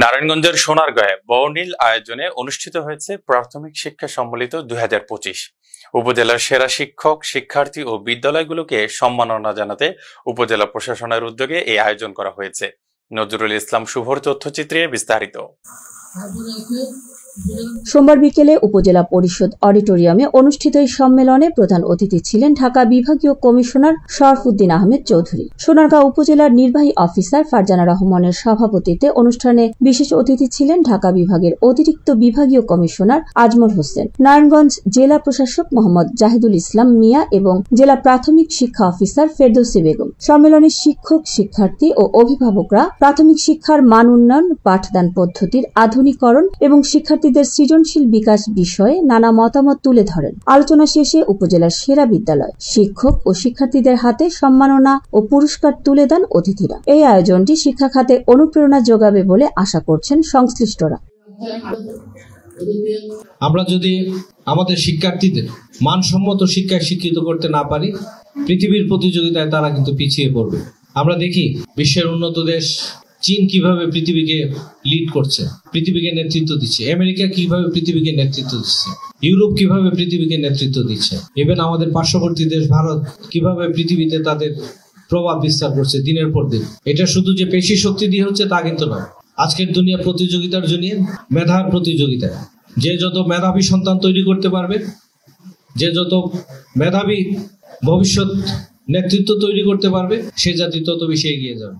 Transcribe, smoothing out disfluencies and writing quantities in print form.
নারায়ণগঞ্জের সোনারগাঁয়ে বর্ণিল আয়োজনে অনুষ্ঠিত হয়েছে প্রাথমিক শিক্ষা সম্মিলিত 2025। উপজেলার সেরা শিক্ষক, শিক্ষার্থী ও বিদ্যালয়গুলোকে সম্মাননা জানাতে উপজেলা প্রশাসনের উদ্যোগে এই আয়োজন করা হয়েছে। নজরুল ইসলাম শুভর তথ্যচিত্রে বিস্তারিত। সোমবার বিকেলে উপজেলা পরিষদ অডিটোরিয়ামে অনুষ্ঠিত এই সম্মেলনে প্রধান অতিথি ছিলেন ঢাকা বিভাগীয় কমিশনার শরফুদ্দিন আহমেদ চৌধুরী। সোনারগাঁও উপজেলার নির্বাহী অফিসার ফারজানা রহমানের সভাপতিত্বে অনুষ্ঠানে বিশেষ অতিথি ছিলেন ঢাকা বিভাগের অতিরিক্ত বিভাগীয় কমিশনার আজমল হোসেন, নারায়ণগঞ্জ জেলা প্রশাসক মোহাম্মদ জাহিদুল ইসলাম মিয়া এবং জেলা প্রাথমিক শিক্ষা অফিসার ফেরদৌসী বেগম। সম্মেলনে শিক্ষক, শিক্ষার্থী ও অভিভাবকরা প্রাথমিক শিক্ষার মান উন্নয়ন, পাঠদান পদ্ধতির আধুনিকরণ এবং শিক্ষার্থীদের সৃজনশীল বিকাশ বিষয়ে নানা মতামত তুলে ধরেন। আলোচনা শেষে উপজেলার সেরা বিদ্যালয়, শিক্ষক ও শিক্ষার্থীদের হাতে সম্মাননা ও পুরস্কার তুলে দেন অতিথিরা। এই আয়োজনটি শিক্ষা খাতে অনুপ্রেরণা যোগাবে বলে আশা করছেন সংশ্লিষ্টরা। আমরা যদি আমাদের শিক্ষার্থীদের মানসম্মত শিক্ষায় শিক্ষিত করতে না পারি, পৃথিবীর প্রতিযোগিতায় তারা কিন্তু পিছিয়ে পড়বে। আমরা দেখি বিশ্বের উন্নত দেশ চীন কিভাবে পৃথিবীকে লিড করছে, পৃথিবীকে নেতৃত্ব দিচ্ছে, আমেরিকা কিভাবে পৃথিবীকে নেতৃত্ব দিচ্ছে, ইউরোপ কিভাবে পৃথিবীকে নেতৃত্ব দিচ্ছে, ইভেন আমাদের পার্শ্ববর্তী দেশ ভারত কিভাবে পৃথিবীতে তাদের প্রভাব বিস্তার করছে দিনের পর দিন। এটা শুধু যে পেশি শক্তি দিয়ে হচ্ছে তা কিন্তু নয়। আজকের দুনিয়া প্রতিযোগিতার জন্য মেধার প্রতিযোগিতা। যে যত মেধাবী সন্তান তৈরি করতে পারবে, যে যত মেধাবী ভবিষ্যৎ নেতৃত্ব তৈরি করতে পারবে, সে জাতি তত বেশি এগিয়ে যাবে।